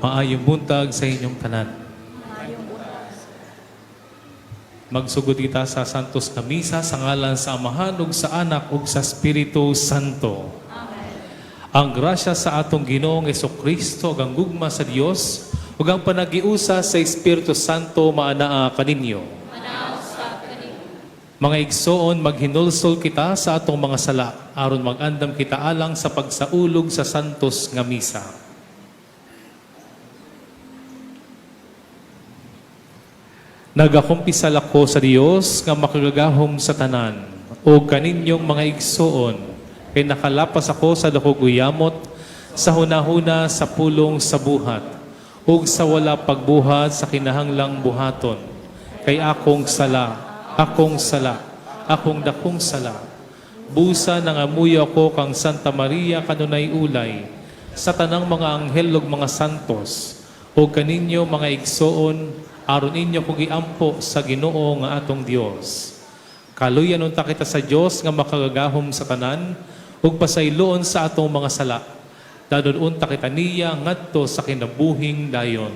Maayong buntag sa inyong tanan. Magsugod kita sa Santos nga Misa sa ngalan sa Amahan ug sa Anak ug sa Espiritu Santo. Amen. Ang grasya sa atong Ginoong Jesucristo ug ang gugma sa Dios ug ang panagiusa sa Espiritu Santo maanaa kaninyo. Mga igsoon, maghinulsol kita sa atong mga sala aron magandam kita alang sa pagsaulog sa Santos nga Misa. Nagakumpisal ako sa Dios nga makagagahom sa tanan o kaninyong mga igsoon kay nakalapas ako sa dakog uyamot sa hunahuna sa pulong sa buhat ug sa wala pagbuhat sa kinahanglang buhaton kay akong dakong sala busa nangamuyo ako kang Santa Maria kanunay ulay sa tanang mga anghel ug mga santos o kaninyo mga igsoon aron inyo kong iampo sa Ginoo nga atong Dios. Kaluyan unta kita sa Dios nga makagagahom sa tanan ug pasayloon sa atong mga sala. Dadon unta kita niya ngadto sa kinabuhing dayon.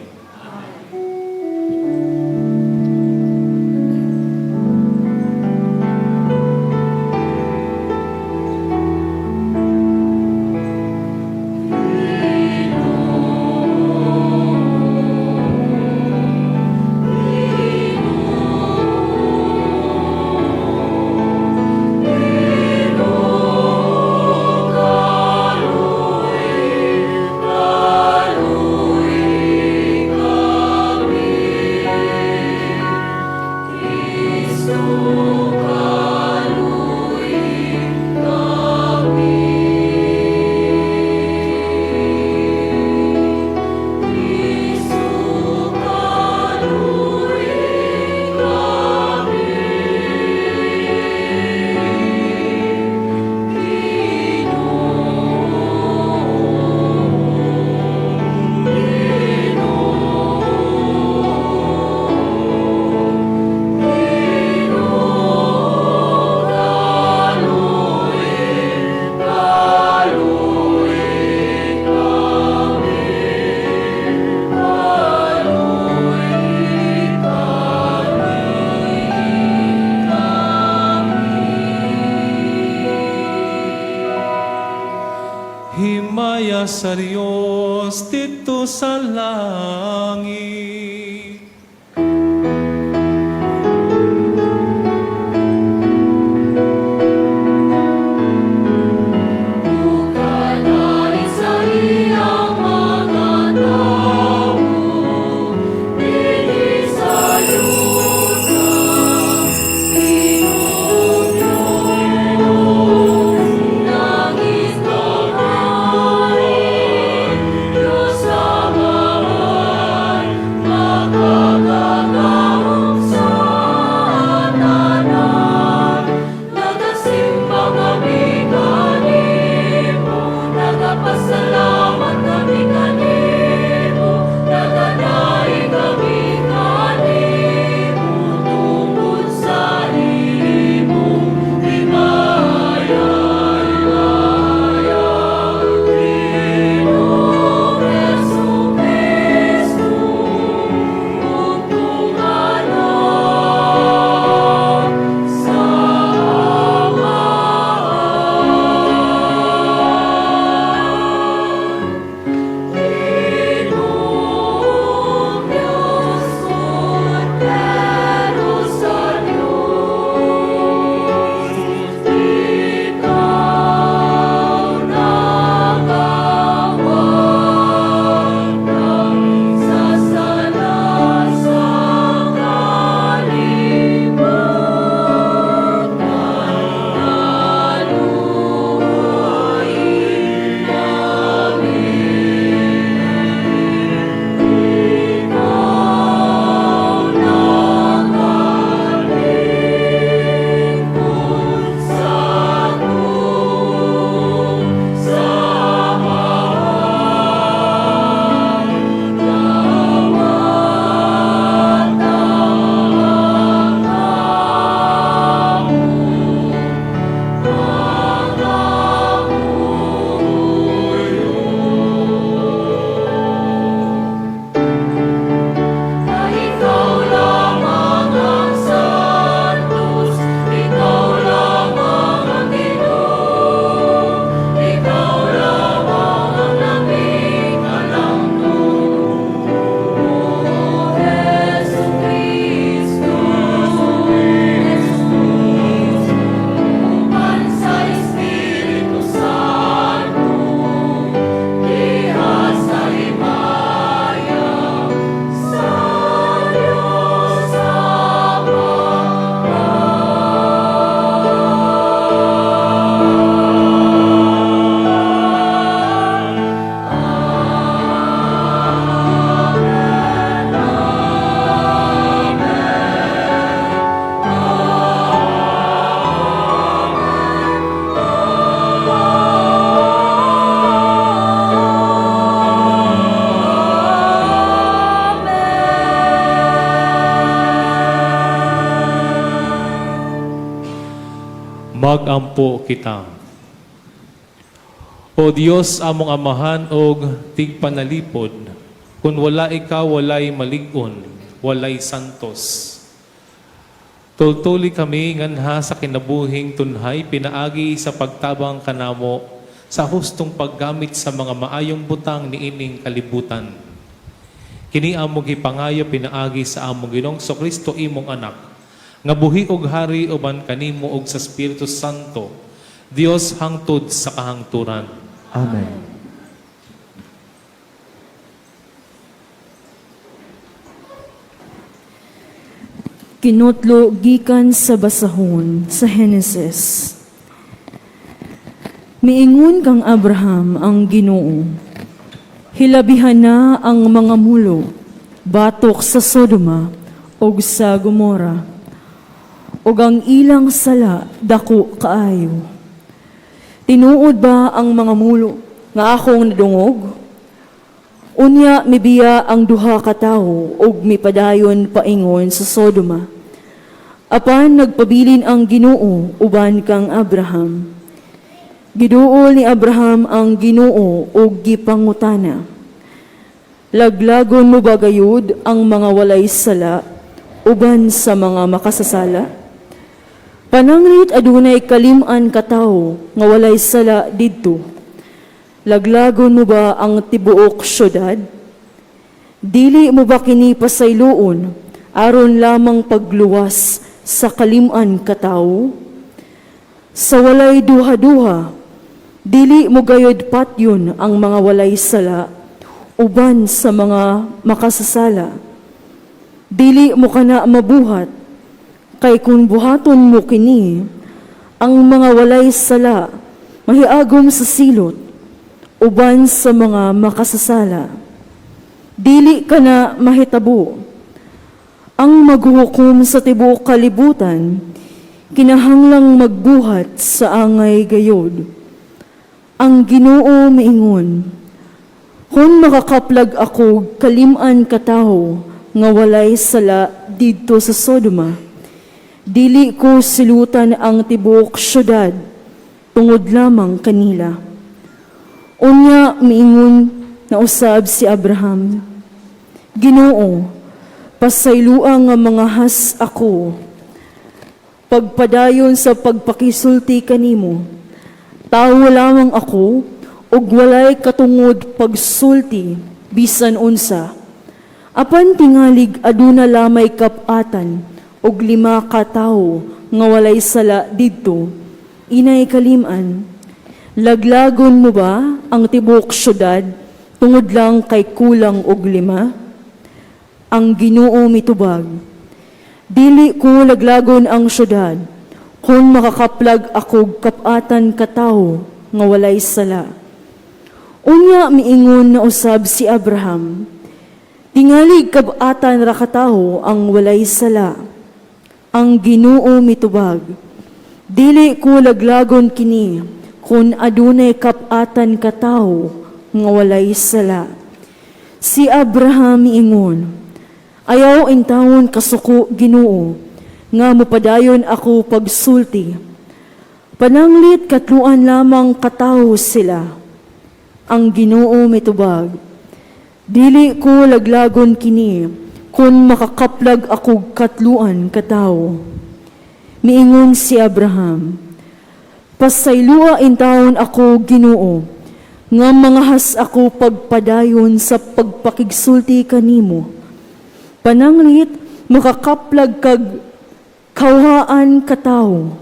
Himaya sa Diyos dito sa langit. Bukalain sa iyang mga tao, bigay sa lupa, inugyong langit na hari, Diyos Amahan, magampo kita. O Dios among amahan og tigpanalipod, kung wala ikaw, walay malig-on, walay santos. Tultuli kami nganha sa kinabuhing tunhay, pinaagi sa pagtabang kanamo, sa hustong paggamit sa mga maayong butang ni ining kalibutan. Kini among gipangayo pinaagi sa among Ginoong Kristo imong anak, nga buhi og hari uban kanimo og sa Espiritu Santo, Dios hangtod sa kahangturan. Amen. Kinutlo gikan sa basahon sa Henesis. Miingon kang Abraham ang Ginoo. Hilabihan na ang mga mulo, batok sa Sodoma ug sa Gomora, ug ang ilang sala dako kaayo. Tinuod ba ang mga mulo nga akong nadungog? Unya mibiya ang duha ka tawo ug mipadayon paingon sa Sodoma. Apan nagpabilin ang Ginoo uban kang Abraham. Giduol ni Abraham ang Ginoo ug gipangutana. Laglagon mo ba gayud ang mga walay sala uban sa mga makasasala? Pananglit adunay kalim-an ka tawo nga walay sala didto. Laglagon mo ba ang tibuok syudad? Dili mo ba kini pasayloon aron lamang pagluwas sa kalim-an ka tawo? Sa walay duha-duha, dili mo gayod patyon ang mga walay sala uban sa mga makasasala. Dili mo kana mabuhat, kay kung buhaton mo kini, ang mga walay sala mahiagom sa silot uban sa mga makasasala. Dili ka na mahitabo. Ang maghuhukom sa tibuok kalibutan, kinahanglang magbuhat sa angay gayod. Ang Ginoo miingon, kung makakaplag ako kalim-an kataho nga walay sala didto sa Sodoma, dili ko silutan ang tibuok syudad tungod lamang kanila. Unya miingon na usab si Abraham, Ginoo, pasayloang nga mga has ako, pagpadayon sa pagpakisulti kanimo, tawo lamang ako, ug walay katungod pagsulti, bisan unsa. Apan tingalig aduna lamay kapatan, ug 5 ka tawo nga walay sala didto, inay kalim-an. Laglagon mo ba ang tibuok syudad tungod lang kay kulang og 5? Ang Ginoo mitubag, dili ko laglagon ang syudad kung makakaplag ako kapatan katawo nga walay sala. Unya miingon na usab si Abraham, tingalig kabatan ra katawo ang walay sala. Ang Ginoo mitubag, dili ko laglagon kini kung adunay kapatan katawo nga walay sala. Si Abraham miingon, ayaw intawon kasuko Ginoo, nga mupadayon ako pagsulti. Pananglit katluan lamang katawo sila. Ang Ginoo mitubag, dili ko laglagon kini, kung makakaplag ako katluan katawo. Miingon si Abraham, pasaylua intawon ako Ginoo, nga mangahas ako pagpadayon sa pagpakigsulti kanimo. Pananglit makakaplag kag kawhaan katawo.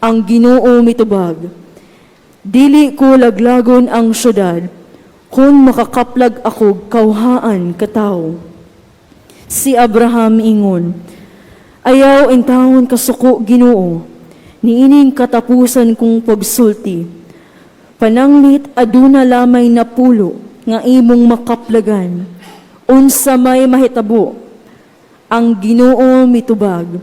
Ang Ginoo mitubag, dili ko laglagon ang syudad kung makakaplag ako kawhaan katawo. Si Abraham ingon, ayaw intawon kasuko Ginoo, niining katapusan kong pagsulti. Pananglit aduna lamay napulo nga imong makaplagan, unsa may mahitabo. Ang Ginoo mitubag,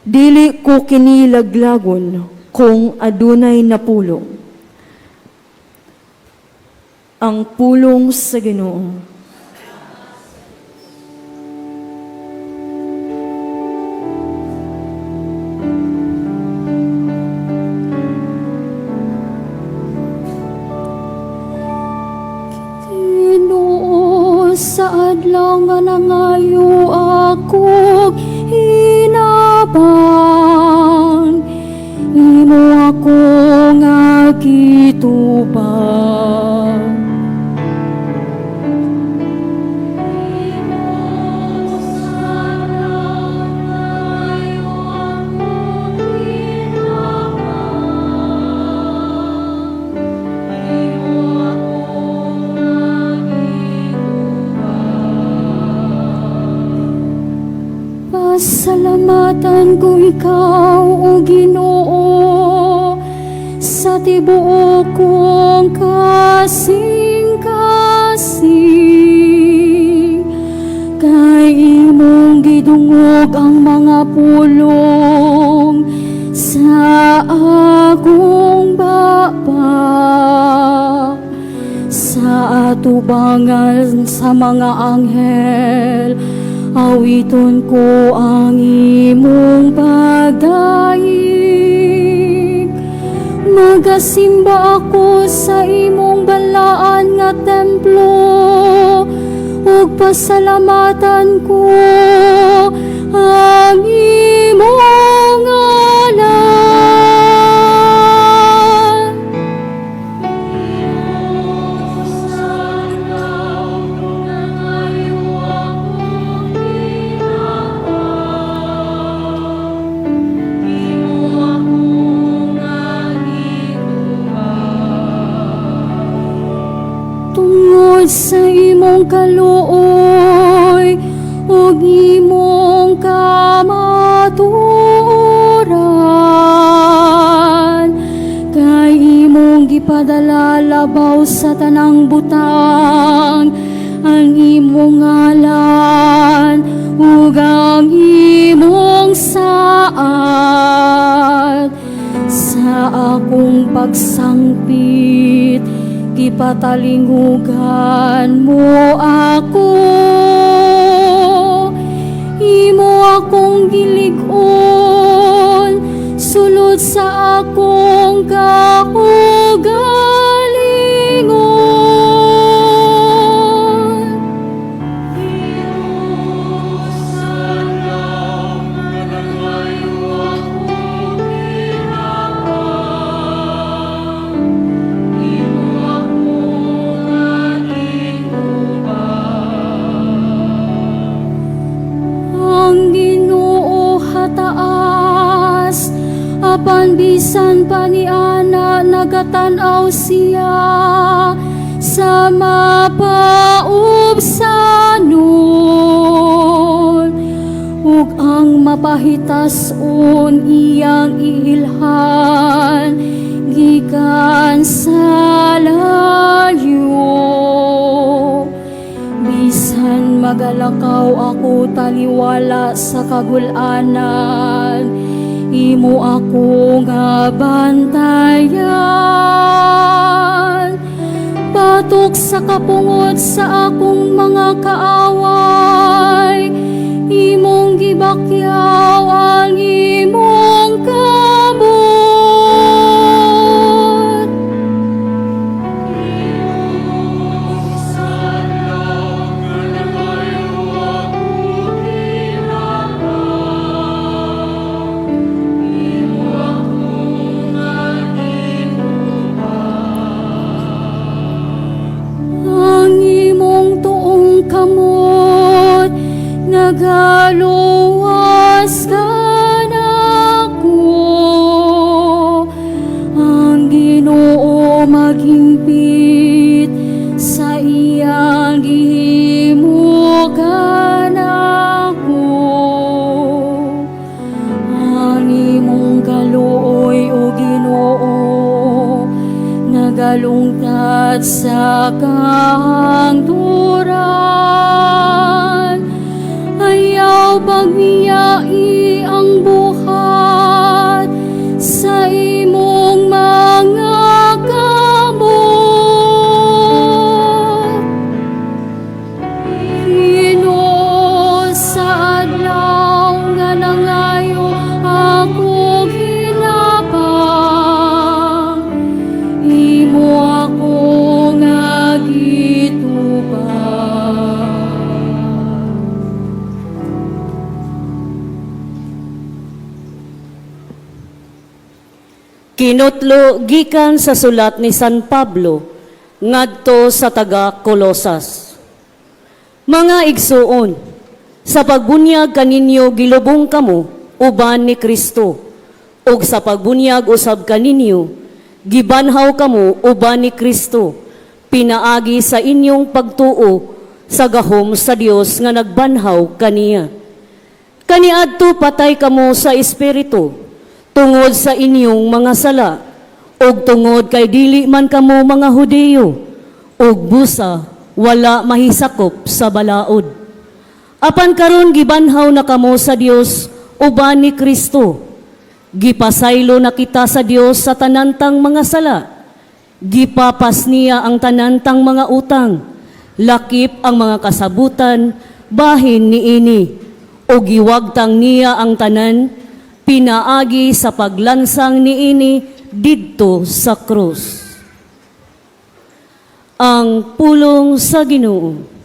dili ko kini laglagon kung adunay napulo. Ang pulong sa Ginoo. sa adlaw nga nangayo akong hinabang, imo ako nga gitubang. Pasalamatan ko ikaw, O Ginoo, sa tibuok kong kasing-kasing. Kay imong gidungog ang mga pulong sa akong baba. Sa atubangan sa mga anghel, awiton ko ang imong pagdaig. Magasimba ako sa imong balaan nga templo, ug pasalamatan ko ang imong ngalan. Tungod sa imong kaluoy ug imong kamatuoran, kay imong gipadala labaw sa tanang butang ang imong ngalan ug ang imong saad. Sa akong pagsangpit, ipatalingugan mo ako. Imo akong gilig-on, sulod sa akong kaugalingon. Ang Ginoo hataas, apan bisan pa ni ana nagatanaw siya sa mapaubsanon, ug ang mapahitason iyang iilhan gikan sa layo. Bisan magalakaw ako taliwala sa kagulanan, imo ako nga bantayan. Patok sa kapungod sa akong mga kaaway, imong gibakyaw ang imong kamot. Ang imong tuong kamot nagaluwas kanako. Ang Ginoo maghimpit sa iyang gihimo kanako. Ang imong kaluoy, O Ginoo, nagalungkat sa kahangturan. Ayaw Kinutlo gikan sa sulat ni San Pablo ngadto sa taga Colosas. Mga igsuon, sa pagbunyag kaninyo gilubong kamo uban ni Kristo, ug sa pagbunyag usab kaninyo gibanhaw kamo uban ni Kristo, pinaagi sa inyong pagtuo sa gahom sa Dios nga nagbanhaw kaniya. Kaniadto patay kamo sa espiritu tungod sa inyong mga sala, ug tungod kay dili man kamo mga Hudiyo, ug busa wala mahisakop sa balaod. Apan karon gibanhaw na kamo sa Dios uban ni Kristo. Gipasaylo na kita sa Dios sa tanantang mga sala. Gipapas niya ang tanantang mga utang. Lakip ang mga kasabutan, bahin niini. O giwagtang niya ang tanan, pinaagi sa paglansang niini didto sa krus. Ang pulong sa Ginoo.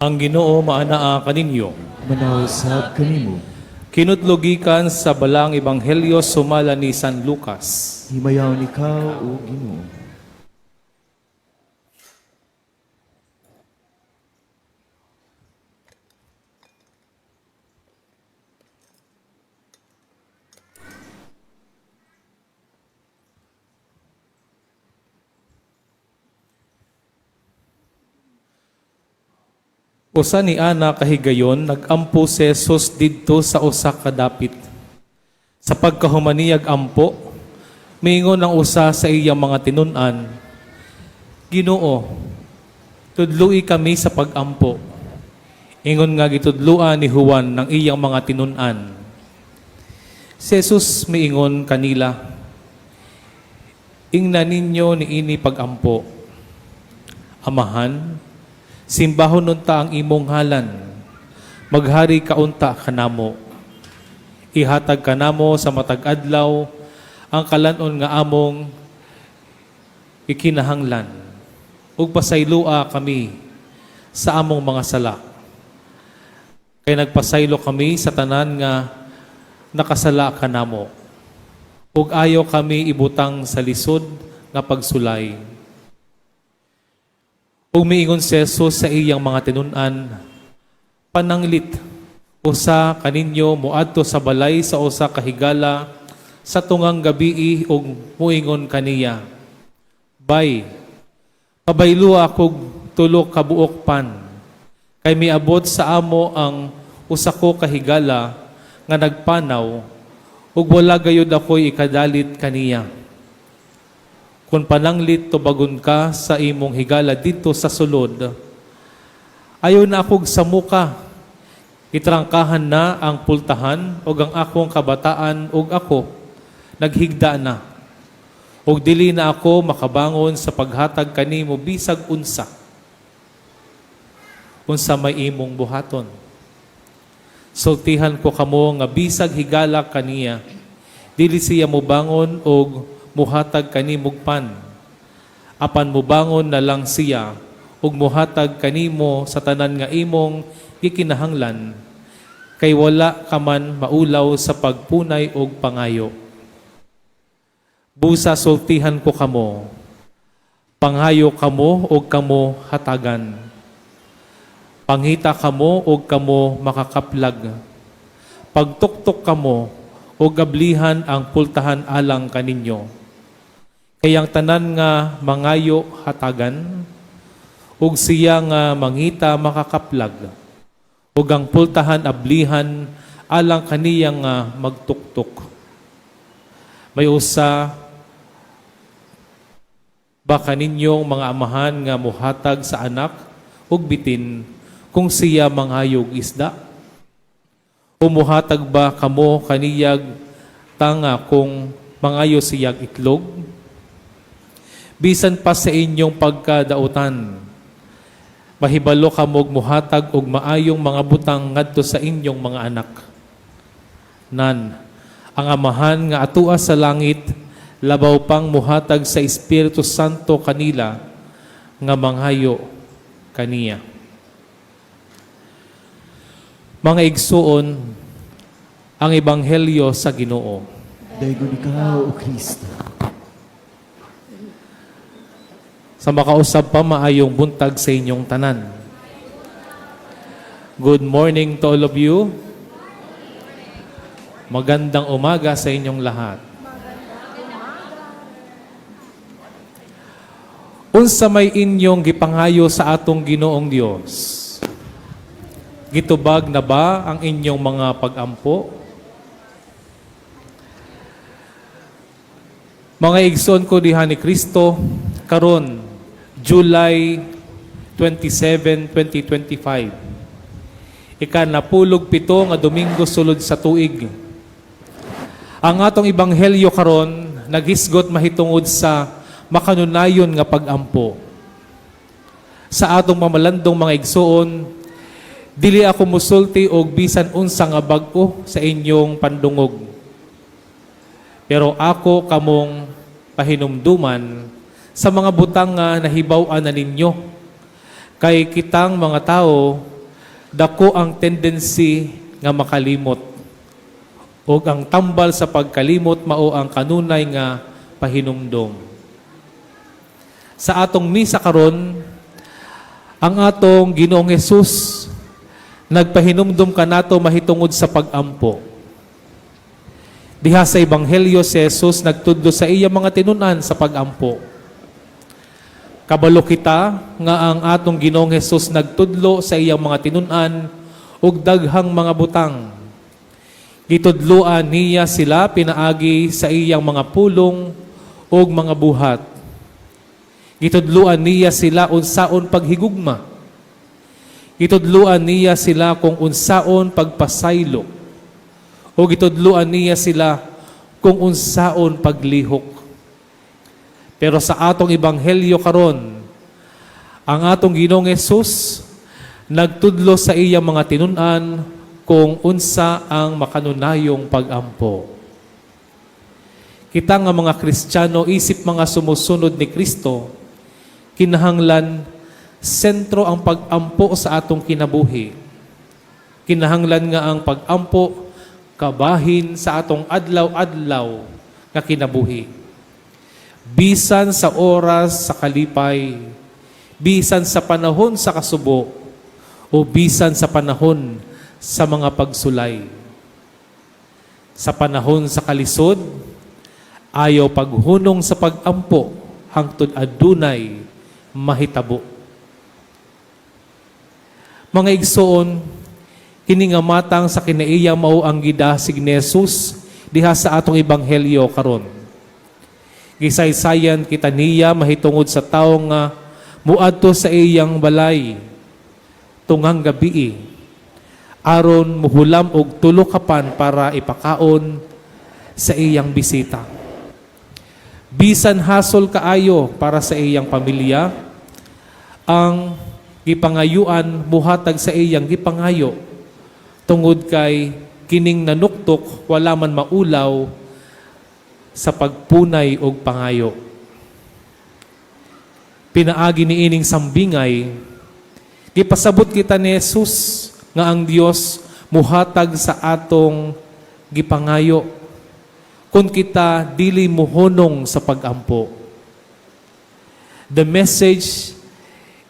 Ang Ginoo maanaa kaninyo. Manausab kanimo. Kinutlogikan sa balang ebanghelyo sumala ni San Lucas. Himayaw ikaw o Ginoo. Usa ni ana kahigayon nagampo si Jesus didto sa usa ka dapit. Sa pagkahumaniyag ampo, miingon ang usa sa iyang mga tinun-an, Ginoo, tudloi kami sa pagampo. Ingon nga gitudluan ni Juan ng iyang mga tinun-an. Si Jesus miingon kanila, ingnan ninyo ni ini pagampo. Amahan, simbahon nunta ang imong halan, maghari kaunta kanamo. Ihatag kanamo sa matag adlaw ang kalanon nga among ikinahanglan. Ug pasaylua kami sa among mga sala. Kay nagpasaylo kami sa tanan nga nakasala kanamo. Ug ayo kami ibutang sa lisod nga pagsulay. Ug miingon si Jesus sa iyang mga tinun-an, pananglit, usa kaninyo muadto sa balay sa usa ka higala sa tungang gabii ug muingon kaniya, Bay, pabaylo akog tulo ka buok pan, kay miabot sa amo ang usa ko ka higala nga nagpanaw, ug wala gayud ako'y ikadalit kaniya. Kung pananglit tubagon ka sa imong higala dito sa sulod, ayaw na akong samuka, itrangkahan na ang pultahan o ang akong kabataan o ako, naghigda na. O dili na ako makabangon sa paghatag kanimo bisag unsa. Unsa may imong buhaton. Sultihan ko kamo nga bisag higala kaniya, dili siya mo bangon o muhatag kanimog pan. Apan mubangon na lang siya ug muhatag kanimo sa tanan nga imong gikinahanglan kay wala ka man maulaw sa pagpunay og pangayo. Busa sultihan ko kamo, Panghayo kamo o kamo hatagan. Panghita kamo o kamo makakaplag. Pagtuktok kamo o gablihan ang pultahan alang kaninyo. Kayang tanan nga mangayo hatagan, ug siya nga mangita makakaplag, ug ang pultahan ablihan alang kaniyang nga magtuktok. May usa ba kaninyong mga amahan nga muhatag sa anak ug bitin kung siya manghayog isda? O muhatag ba kamo kaniyag tanga kung mangayo siyag itlog? Bisan pa sa inyong pagkadautan, mahibalo kamog muhatag og maayong mga butang ngadto sa inyong mga anak. Nan, ang amahan nga atua sa langit, labaw pang muhatag sa Espiritu Santo kanila nga manghayo kaniya. Mga igsuon, ang Ebanghelyo sa Ginoo. Daygon ikaw, O Kristo. Sa makausap pa maayong buntag sa inyong tanan. Good morning to all of you. Magandang umaga sa inyong lahat. Unsa may inyong gipangayo sa atong Ginoong Dios? Gitubag na ba ang inyong mga pag-ampo? Mga igsoon ko diha ni Kristo, karon July 27, 2025. Ikanapulog 7 nga Domingo sulod sa tuig. Ang atong ebanghelyo karon naghisgot mahitungod sa makanunayon nga pag-ampo. Sa atong mamalandong mga igsoon, dili ako musulti og bisan unsa nga bag-o sa inyong pandungog. Pero ako kamong pahinumduman sa mga butang nga nahibaw-an na ninyo. Kay kitang mga tao, dako ang tendency nga makalimot. O ang tambal sa pagkalimot mao ang kanunay nga pahinumdom. Sa atong misa karon, ang atong Ginoong Hesus nagpahinumdom kanato mahitungod sa pag-ampo. Diha sa Ebanghelyo si Jesus nagtudlo sa iya mga tinunan sa pag-ampo. Kabalo kita nga ang atong Ginoong Hesus nagtudlo sa iyang mga tinunan ug daghang mga butang. Gitudloan niya sila pinaagi sa iyang mga pulong ug mga buhat. Gitudloan niya sila unsaon paghigugma. Gitudloan niya sila kung unsaon pagpasaylo. O gitudloan niya sila kung unsaon paglihok. Pero sa atong ebanghelyo karon, ang atong Ginoong Hesus nagtudlo sa iyang mga tinunan kung unsa ang makanunayong pag-ampo. Kita nga mga Kristiyano isip mga sumusunod ni Kristo, kinahanglan sentro ang pag-ampo sa atong kinabuhi. Kinahanglan nga ang pag-ampo kabahin sa atong adlaw-adlaw nga kinabuhi. Bisan sa oras sa kalipay, bisan sa panahon sa kasubo, o bisan sa panahon sa mga pagsulay. Sa panahon sa kalisod, ayaw paghunong sa pag-ampo hangtod adunay mahitabo. Mga igsoon, kini nga matang sa kinaiya mao ang gidasig ni Jesus diha sa atong ebanghelyo karon. Gisaysayan kita niya mahitungod sa tawo nga muadto sa iyang balay tungang gabi aron muhulam og tulo ka pan para ipakaon sa iyang bisita. Bisan hasol kaayo para sa iyang pamilya, ang gipangayuan muhatag sa iyang gipangayo tungod kay kining nanuktok wala man maulaw sa pagpunay og pangayo. Pinaagi ni ining sambingay, gipasabot kita ni Jesus nga ang Dios muhatag sa atong gipangayo kung kita dili mohonong sa pag-ampo. The message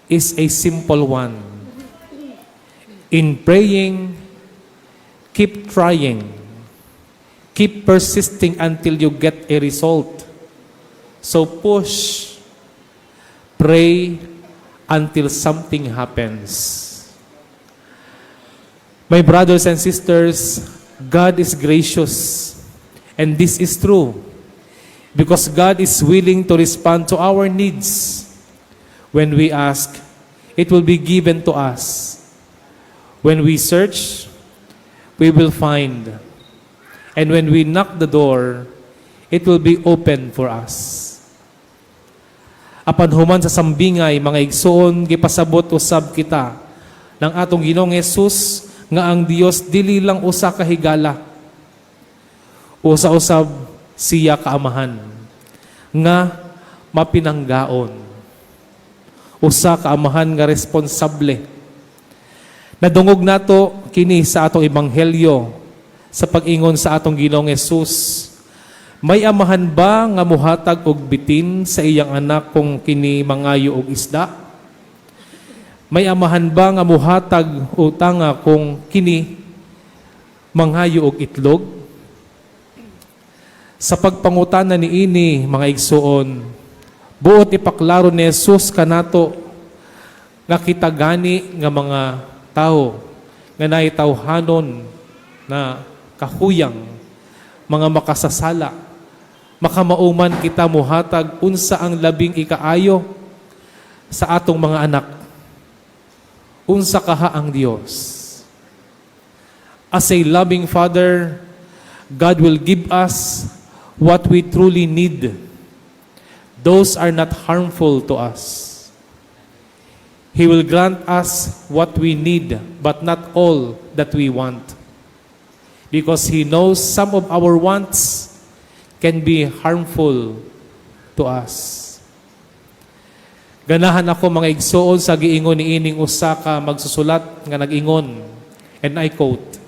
is a simple one. In praying, keep trying. Keep persisting until you get a result. So push. Pray until something happens. My brothers and sisters, God is gracious. And this is true. Because God is willing to respond to our needs. When we ask, it will be given to us. When we search, we will find. And when we knock the door, it will be open for us. Apan human sa sambingay, mga igsoon, gipasabot usab kita ng atong Ginoong Hesus nga ang Dios dili lang usa ka higala. Usa-usab siya kaamahan nga mapinanggaon. Usa kaamahan nga responsable. Nadungog nato kini sa atong ebanghelyo sa pag-ingon sa atong Ginoong Hesus. May amahan ba nga muhatag og bitin sa iyang anak kung kini mangayo og isda? May amahan ba nga muhatag o tanga kung kini mangayo og itlog? Sa pagpangutana ni ini, mga igsoon, buot ipaklaro ni Jesus kanato nga kita gani nga mga tao nga naitawhanon na kahuyang, mga makasasala, makamauman kita muhatag unsa ang labing ikaayo sa atong mga anak. Unsa kaha ang Dios. As a loving Father, God will give us what we truly need. Those are not harmful to us. He will grant us what we need, but not all that we want. Because He knows some of our wants can be harmful to us. Ganahan ako mga igsoon sa giingon ni ining usa ka magsusulat nga nag-ingon, and I quote,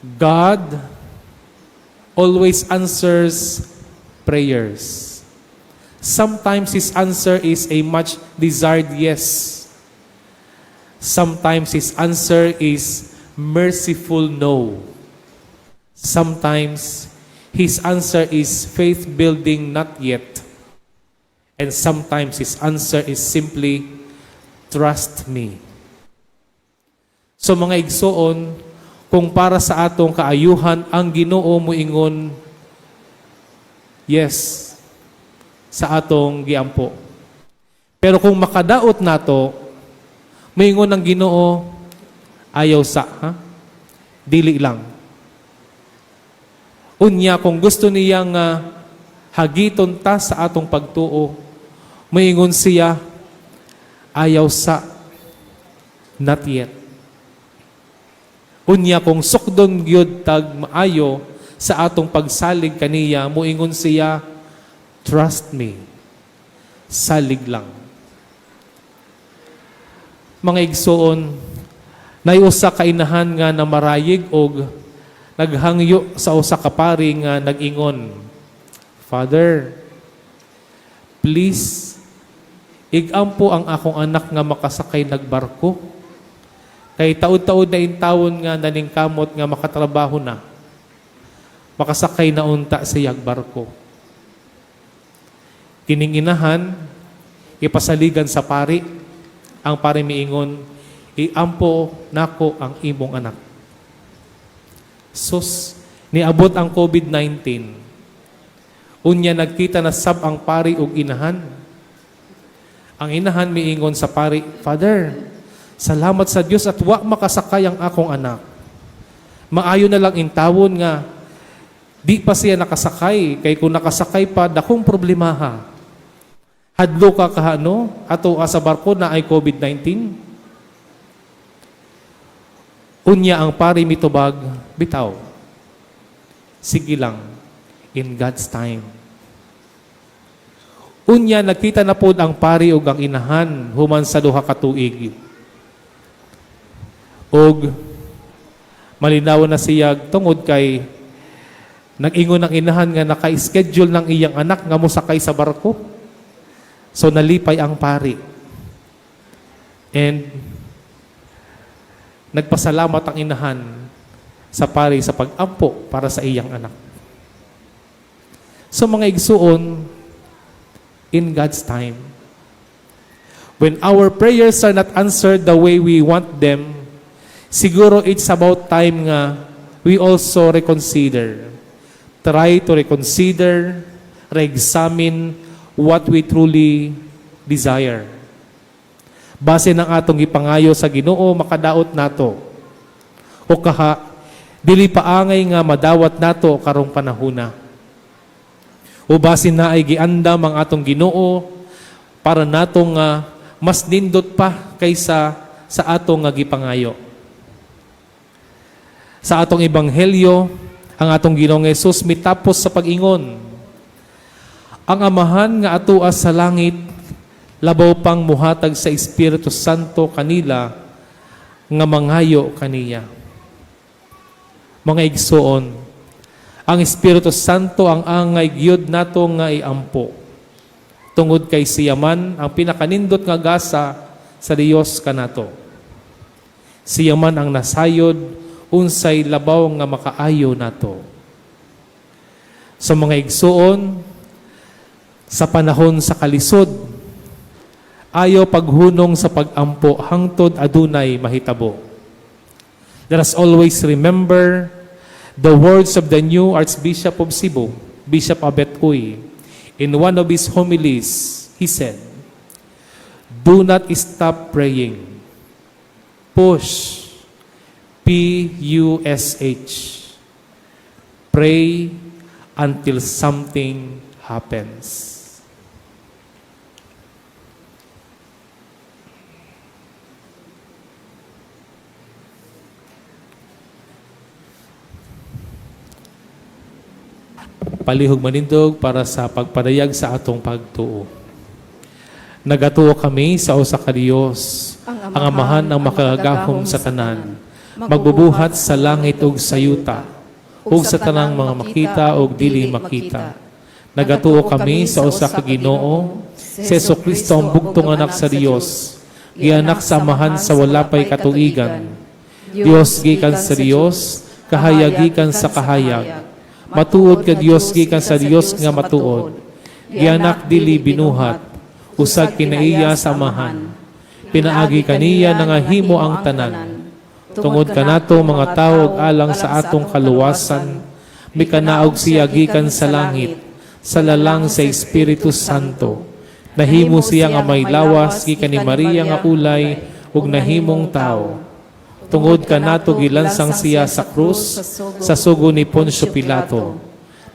God always answers prayers. Sometimes His answer is a much desired yes. Sometimes His answer is merciful no. Sometimes His answer is faith-building not yet. And sometimes His answer is simply trust me. So mga igsoon, kung para sa atong kaayuhan ang Ginoo moingon yes sa atong giampo. Pero kung makadaot nato, moingon ang Ginoo ayaw sa, dili lang. Unya kung gusto niyang hagiton ta sa atong pagtuo, moingon siya ayaw sa, not yet. Unya kung sukdon gyud tag maayo sa atong pagsalig kaniya, moingon siya, trust me, salig lang. Mga igsoon, nayusa ka inahan nga na marayig og naghangyo sa usa ka pari nga nag-ingon, Father, please, igampo ang akong anak nga makasakay nagbarko. Kay taod-taod na intawon nga naningkamot nga makatrabaho na. Makasakay na unta sa yagbarko. Kining inahan, ipasaligan sa pari. Ang pari miingon, iampo nako ang imong anak. Sus, niabot ang COVID-19. Unya nagkita na sab ang pari ug inahan. Ang inahan miingon sa pari, Father, salamat sa Dios at wa makasakay ang akong anak. Maayo na lang intawon nga di pa siya nakasakay, kay kung nakasakay pa dakong problemaha. Hadlo ka kahano ato sa barko na ay COVID-19. Unya ang pari mitubag, bitaw. Sige lang, in God's time. Unya nagkita na pod ang pari ug ang inahan human sa duha ka tuig. Og malinaw na siya tungod kay nag-ingon ang inahan nga naka-schedule ng iyang anak nga mosakay sa barko. So nalipay ang pari. And nagpasalamat ang inahan sa pari sa pag-ampo para sa iyang anak. So mga igsuon, in God's time, when our prayers are not answered the way we want them, siguro it's about time nga we also reconsider. Try to reconsider, re-examine what we truly desire. Base ng atong ipangayo sa Ginoo, makadaot nato. O kaha, dili paangay nga madawat nato karong panahuna. O base na ay giandam ang atong Ginoo para natong mas nindot pa kaysa sa atong nga gipangayo. Sa atong ebanghelyo, ang atong Ginoong Hesus mitapos sa pag-ingon, ang Amahan nga atuas sa langit, labaw pang muhatag sa Espiritu Santo kanila nga manghayo kaniya. Mga igsoon, ang Espiritu Santo ang angay gyud nato nga iampo. Tungod kay siya man ang pinakanindot nga gasa sa Dios kanato. Siya man ang nasayod unsay labaw nga makaayo nato. Sa mga igsuon, sa panahon sa kalisod, ayaw paghunong sa pag-ampo hangtod adunay mahitabo. Let us always remember the words of the new Archbishop of Cebu, Bishop Abet Uy. In one of his homilies, he said, "Do not stop praying. Push. P-U-S-H. Pray until something happens." Palihog manindog para sa pagpadayag sa atong pagtuo. Nagatuo kami sa usa ka Dios, ang Amahan ng makagagahom sa tanan, magbubuhat sa langit ug sa yuta, ug sa tanang mga makita ug dili makita. Nagatuo kami sa usa ka Ginoo, si Jesucristo ang bugtong anak sa Dios, gianak sa Amahan sa wala pay katuigan. Dios gikan sa Dios, kahayag gikan sa kahayag. Matuod ka Dios gikan sa Dios nga matuod. Gianak dili binuhat, usag kinaiya sa Amahan. Pinaagi kaniya nga himo ang tanan. Tungod kanato mga tawag alang sa atong kaluwasan, mikanaog siya gikan sa langit, sa lalang sa Espiritu Santo. Nahimo siya nga may lawas gikan ni Maria nga ulay ug nahimong tao. Tungod kanato gilansang siya sa krus sa sugo ni Poncio Pilato.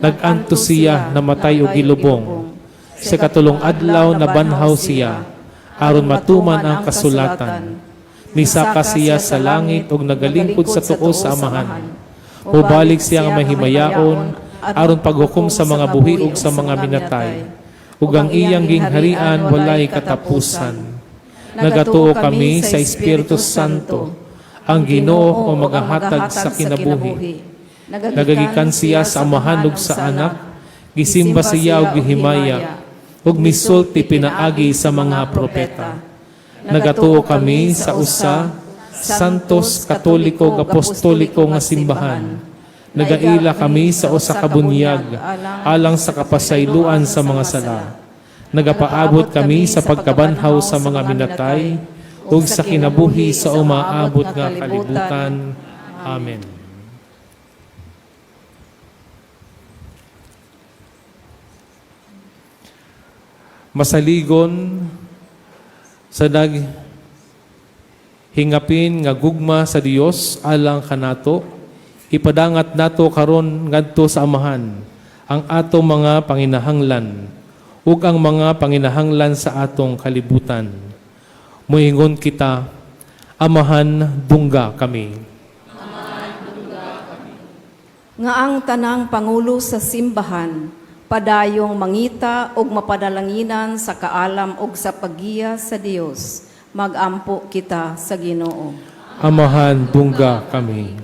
Nag-anto siya namatay og gilubong. Sa katulong adlaw na banhaw siya aron matuman ang kasulatan. Misaka siya sa langit ug nagalingkod sa tuo sa Amahan. Ubalik siya nga mahimayaon aron paghukom sa mga buhi ug sa mga minatay. Ug ang iyang gingharian walay katapusan. Nagatuo kami sa Espiritu Santo, ang Ginoo o magahatag sa kinabuhi. Nagagikan siya sa Amahan ug sa Anak, gisimba siya og gihimaya, ug misulti pinaagi sa mga propeta. Nagatuo kami sa usa, santos, katoliko, ug apostoliko nga simbahan. Nagaila kami sa usa ka bunyag, alang sa kapasayloan sa mga sala. Nagapaabot kami sa pagkabanhaw sa mga minatay, ug sa kinabuhi sa umaabot nga kalibutan. Amen. Masaligon sa hingapin nga gugma sa Dios alang kanato, ipadangat nato karon ngadto sa Amahan ang atong mga panginahanglan ug ang mga panginahanglan sa atong kalibutan. Muingon kita, Amahan, dungga kami. Nga ang tanang pangulo sa simbahan, padayong mangita og mapadalanginan sa kaalam og sa paggiya sa Dios, magampo kita sa Ginoo. Amahan, dungga kami.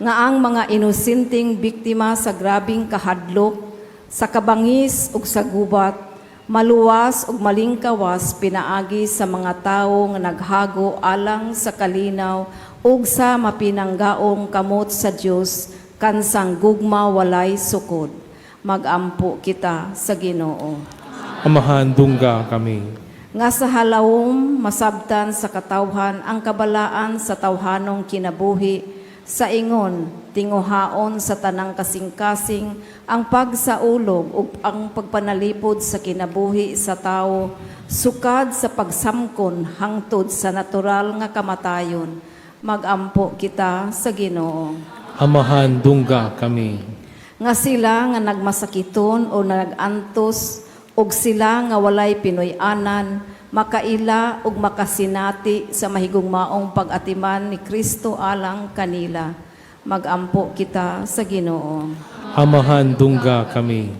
Nga ang mga inusinting biktima sa grabing kahadlok, sa kabangis ug sa gubat, Maluwas ug malingkawas pinaagi sa mga tawo nga naghago alang sa kalinaw ug sa mapinanggaong kamot sa Dios kansang gugma walay sukod. Magampo kita sa Ginoo. Amahan dungga kami. Nga sa halawom masabtan sa katawhan ang kabalaan sa tawhanong kinabuhi, sa ingon tinguhaon sa tanang kasing-kasing ang pagsaulog ug ang pagpanalipod sa kinabuhi sa tao, sukad sa pagsamkon hangtod sa natural nga kamatayon. Magampo kita sa Ginoo. Amahan dungga kami. Nga sila nga nagmasakiton o nagantos ug sila nga walay pinoy-anan, makaila ug makasinati sa mahigugmaong pag-atiman ni Kristo alang kanila. Magampo kita sa Ginoo. Amahan dungga kami.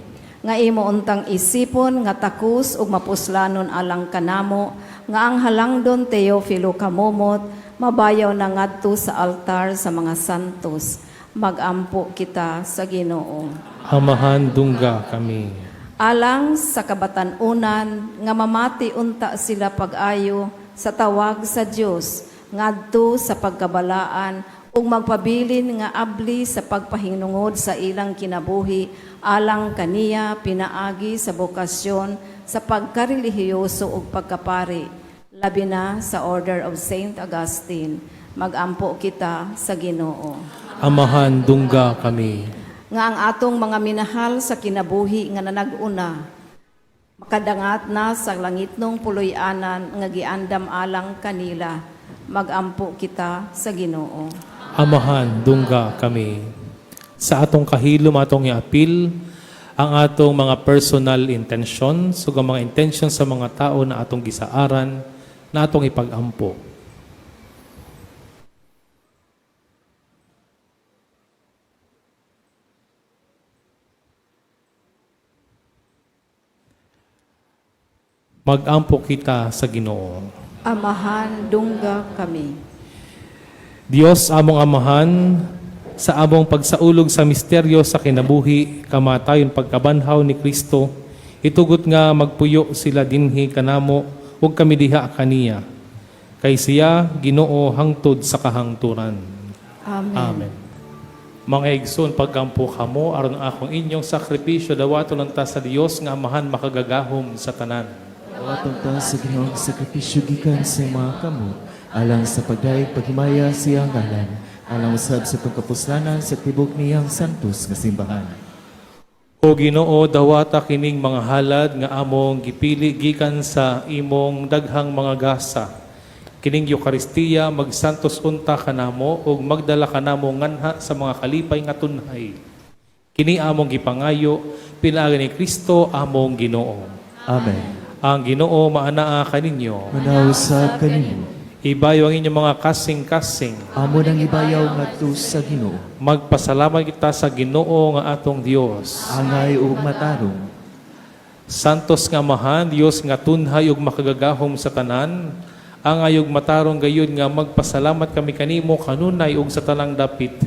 Nga imo untang isipon nga takus ug mapuslanon alang kanamo, nga ang halangdon Teofilo kamumot, mabayaw na ngadto sa altar sa mga santos. Magampo kita sa Ginoo. Amahan dungga kami. Alang sa kabatan-unan nga mamati unta sila pag-ayo sa tawag sa Dios ngadto sa pagkabalaan ug magpabilin nga abli sa pagpahinungod sa ilang kinabuhi alang kaniya pinaagi sa bokasyon sa pagkarelihiyoso ug pagkapari, labi na sa Order of Saint Augustine. Magampo kita sa Ginoo. Amahan dungga kami. Nga ang atong mga minahal sa kinabuhi nga nanag-una, makadangat na sa langitnong puloy-anan nga giandam alang kanila. Magampo kita sa Ginoo. Amahan dungga kami. Sa atong kahilom atong iapil ang atong mga personal intention, so ang mga intention sa mga tao na atong gisaaran, na atong ipagampo. Magampo kita sa Ginoo. Amahan, dungga kami. Dios among amahan, sa among pagsaulog sa misteryo sa kinabuhi, kamatayon pagkabanhaw ni Kristo, itugot nga magpuyo sila dinhi kanamo ug kami diha kaniya. Kay siya Ginoo hangtod sa kahangturan. Amen. Amen. Mga igsoon, pagkampo kamo aron akong inyong sakripisyo dawaton ta sa Dios nga amahan makagagahom sa tanan. Awatong ta sa Ginoong sakripisyo gikan sa mga kamot, alang sa pagdaig paghimaya siyang ngalan, alang usab sa pagkapuslanan sa tibok niyang santos nga simbahan. O Ginoo, dawata kining mga halad nga among gipili gikan sa imong daghang mga gasa. Kining Eucharistia magsantos unta kanamo ug magdala kanamo nganha sa mga kalipay nga tunhay. Kini among gipangayo pinaagi ni Kristo among Ginoo. Amen. Ang Ginoo maanaa kaninyo. Manaw sa kanino, Ibayo ang inyong mga kasing-kasing. amo nang ibayaw ngadto sa Ginoo, Magpasalamat kita sa Ginoo nga atong Dios. angay ug matarong. Santos nga Amahan, Dios nga tunhay ug makagagahom sa tanan, ang ayog matarong gayud nga magpasalamat kami kanimo kanunay ug sa tanang dapit.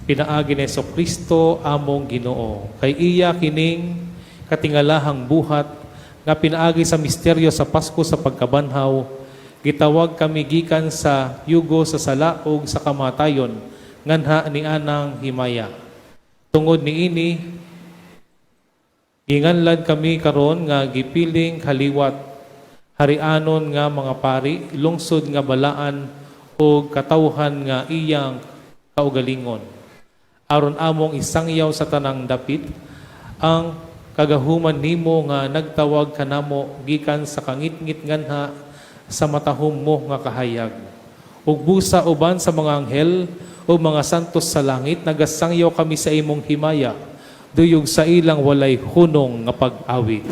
Pinaagi ni Jesucristo among Ginoo. Kay iya kining katingalahang buhat nga pinaagi sa misteryo sa Pasko sa pagkabanhaw, gitawag kami gikan sa yugo sa sala ug sa kamatayon nganha ni anang himaya. Tungod niini ginganlan kami karon nga gipiling kaliwat, harianon nga mga pari, lungsod nga balaan ug katawhan nga iyang kaugalingon. Aron among isangyaw sa tanang dapit ang kagahuman nimo nga nagtawag kanamo gikan sa kangit-ngit nganha sa matahom mo nga kahayag. Ug busa uban sa mga anghel o mga santos sa langit nagasangyaw kami sa imong himaya, duyog sa ilang walay hunong nga pag-awit.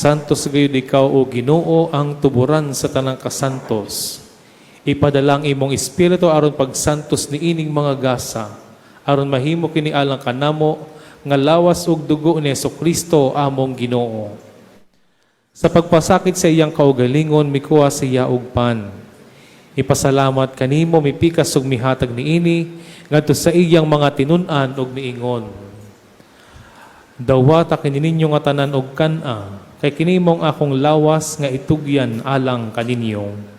Santos gayud ikaw o Ginoo ang tuburan sa tanang kasantos. Ipadalang imong espiritu aron pagsantos ni ining mga gasa, aron mahimo kini alang kanamo nga lawas ug dugo ni Jesucristo among Ginoo. Sa pagpasakit sa iyang kaugalingon mikuha siya og pan. Ipasalamat kanimo mipikas ug mihatag niini ngadto sa iyang mga tinun-an ug miingon. Dawata kini ninyo nga tanan og kan-a kay kini mong akong lawas nga itugyan alang kaninyo.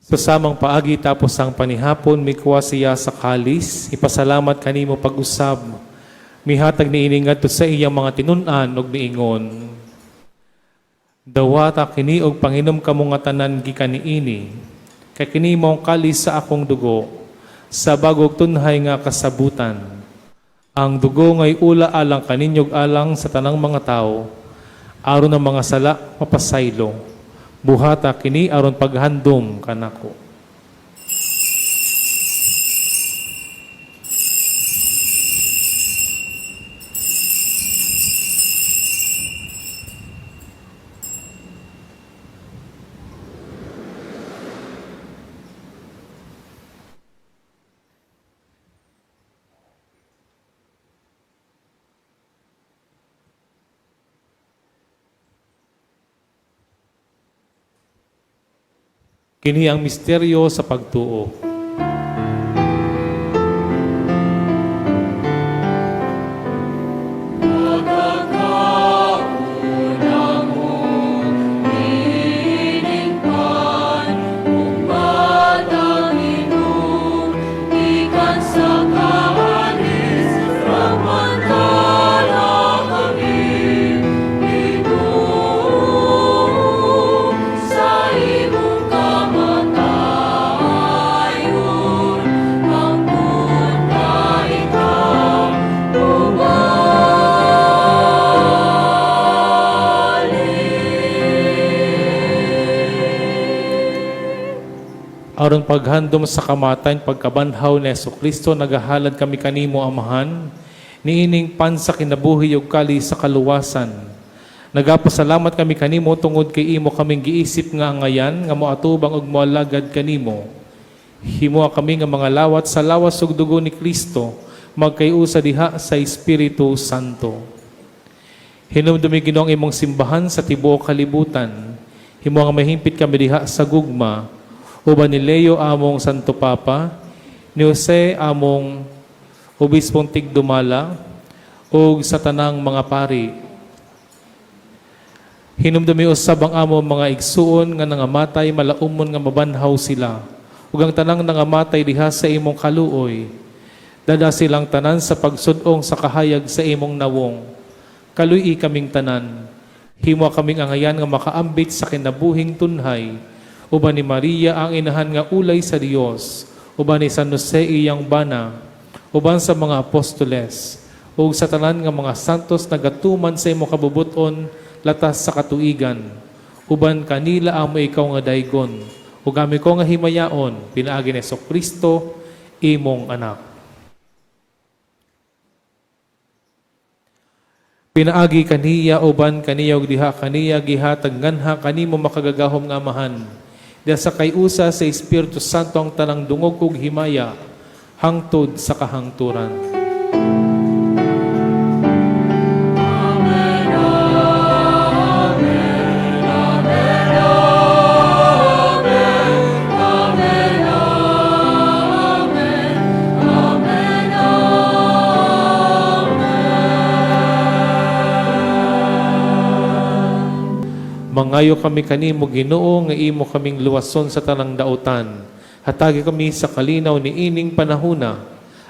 Sa samang paagi tapos ang panihapon, mikuha siya sa kalis, ipasalamat kanimo pag-usab, mihatag ni iningat sa iyang mga tinun-an ug miingon. Dawata kini og panginom kamo nga tanan gikan niini, kay kini mong kalis sa akong dugo, sa bagog tunhay nga kasabutan. Ang dugo ngay ula alang kaninyog alang sa tanang mga tao, aron ang mga sala mapasaylo. Buhata kini aron paghandom kanako. Kini ang misteryo sa pagtuo. Aron paghandom sa kamatayon pagkabanhaw ni Jesucristo nagahalad kami kanimo amahan niining pan sa kinabuhi ug kali sa kaluwasan. Nagapasalamat kami kanimo tungod kay imo kaming giisip nga angayan nga moatubang ug moalagad kanimo. Himoa kami nga mga lawat sa lawas ug dugo ni Kristo magkayusa diha sa Espiritu Santo. Hinumdumi Ginoong imong simbahan sa tibuok kalibutan. Himo nga mahimpit kami diha sa gugma uban ni Leo among Santo Papa, ni Jose among Obispong Tigdumala, ug sa tanang mga pari. Hinumdumi usab ang among mga igsuon nga nangamatay malaumon nga mabanhaw sila, ug ang tanang nangamatay diha sa imong kaluoy. Dada silang tanan sa pagsudong sa kahayag sa imong nawong. Kaluy kaming tanan. Himo kaming angayan nga makaambit sa kinabuhing tunhay. Uban ni Maria ang inahan nga ulay sa Dios, uban ni San Jose iyang bana, uban sa mga apostoles, ug sa tanan nga mga santos nagatuman sa imong kabubuton latas sa katuigan. Uban kanila amo ikaw nga daygon, ug ami ko nga himayaon pinaagi ni Jesucristo imong anak. Pinaagi kaniya uban kaniya ug diha kaniya gihatag nganha kanimo makagagahom nga amahan. Diya sa kayusa sa Espiritu Santo ang tanang dungog ug himaya hangtod sa kahangturan. Mangayo kami kanimo Ginoo nga imo kaming luwason sa tanang dautan. Hatagi kami sa kalinaw ni ining panahuna.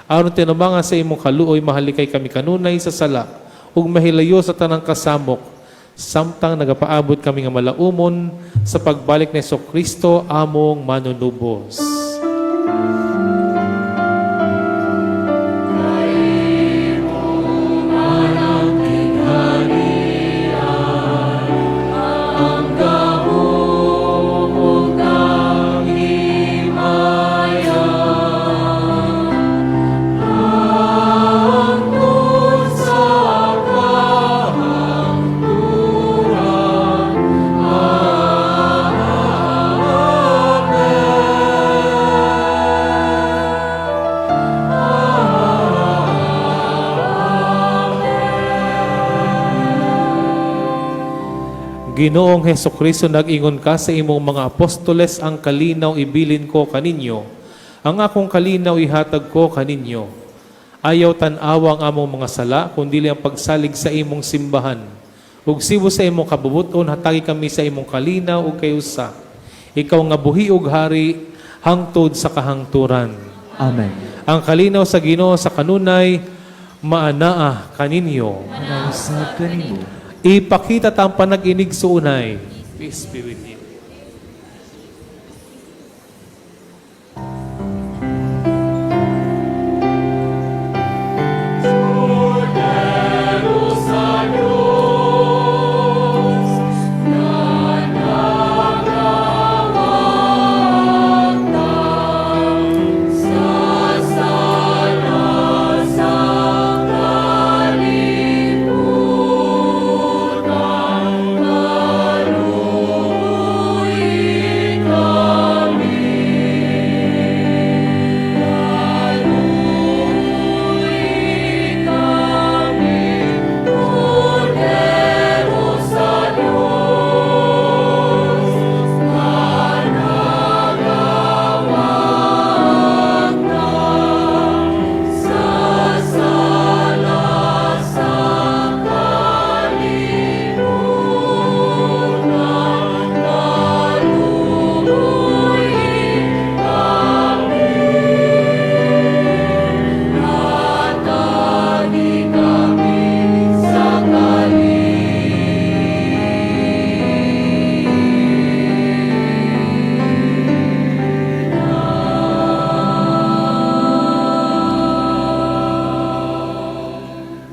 Aron tinubanga sa imong kaluoy mahalikay kami kanunay sa sala ug mahilayo sa tanang kasamok. Samtang nagapaabot kami nga malaumon sa pagbalik ni Jesucristo among manunubos. Ginoong Heso Kristo, nag-ingon ka sa imong mga apostoles, ang kalinaw ibilin ko kaninyo. Ang akong kalinaw ihatag ko kaninyo. Ayaw tan-awa ang among mga sala, kundi ang pagsalig sa imong simbahan. Ug sibo sa imong kabubuton, hatagi kami sa imong kalinaw ug kayusa. Ikaw nga buhi ug hari, hangtod sa kahangturan. Amen. Ang kalinaw sa Ginoo sa kanunay, maanaa kaninyo. Manausap kanimo. Ipakita tang panag-inig sa unay. Peace be with you.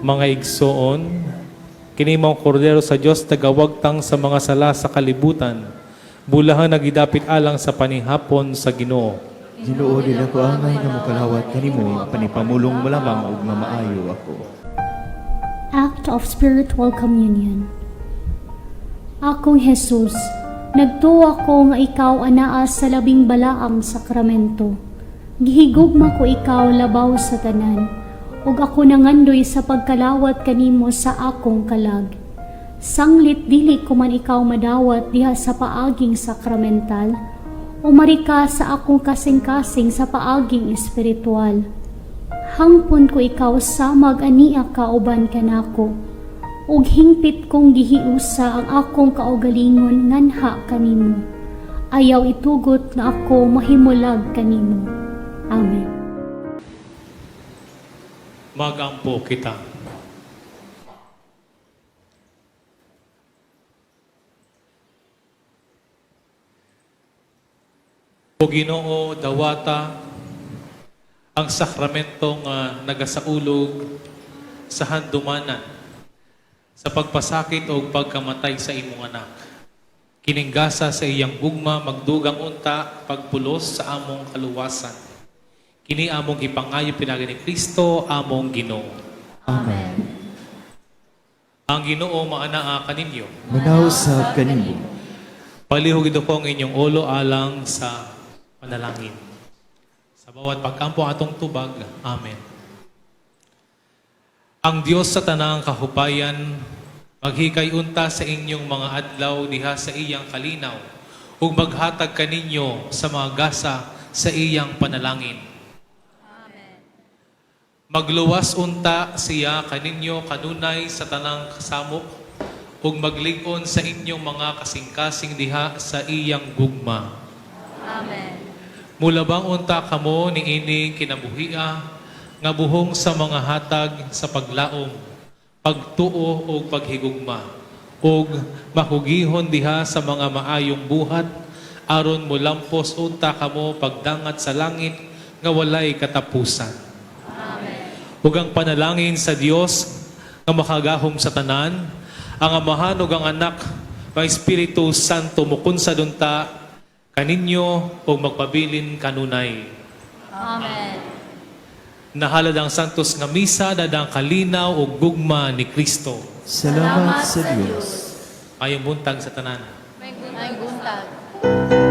Mga igsoon, kini mao kordero sa Dios tagawagtang sa mga sala sa kalibutan, bulahan nagidapit alang sa panihapon sa Ginoo. Ginoo nila ko angay nga mokalawat kanimo, panipamulong mo lamang ug nga maayo ako. Act of Spiritual Communion. Akong Jesus, nagtuwa ko nga ikaw anaa sa labing balaang sakramento. Gihigugma ko ikaw labaw sa tanan, ug ako nangandoy sa pagkalawat kanimo sa akong kalag. Sanglit dili ko man ikaw madawat diha sa paaging sakramental, umarika sa akong kasing-kasing sa paaging espiritual. Hangpon ko ikaw samag ania kauban kanako, ug hingpit kong gihiusa ang akong kaugalingon nganha kanimo. Ayaw itugot nga ako mahimulag kanimo. Amen. Magampo kita. O Ginoo, dawata ang sakramentong nagasaulog sa handumanan sa pagpasakit o pagkamatay sa imong anak. Kininggasa sa iyang gugma, magdugang unta, pagpulos sa among kaluwasan. Kini among ipangayo pinagi ni Kristo, among Ginoo. Amen. Ang Ginoo maanaa kaninyo. Manausap kanimo. Palihog ito po ang inyong ulo alang sa panalangin. Sa bawat pagkampo atong tubag, Amen. Ang Diyos sa tanang kahupayan, maghikay unta sa inyong mga adlaw diha sa iyang kalinaw, ug maghatag kaninyo sa mga gasa sa iyang panalangin. Magluwas unta siya kaninyo kanunay sa tanang kasamok, ug maglig-on sa inyong mga kasing-kasing diha sa iyang gugma. Amen. Mulabang unta kamo ni ini kinabuhia, nga buhong sa mga hatag sa paglaom, pagtuo o paghigugma, ug makugihon diha sa mga maayong buhat, aron mulampos unta kamo pagdangat sa langit nga walay katapusan. Ug ang panalangin sa Dios nga makagahom sa tanan, ang Amahan ug ang Anak, ang Espiritu Santo mukon sa dunta kaninyo ug magpabilin kanunay. Amen. Nahalad ang santos nga misa, dadang kalinaw ug gugma ni Kristo. Salamat sa Dios. Ayong buntag sa tanan. May guntag.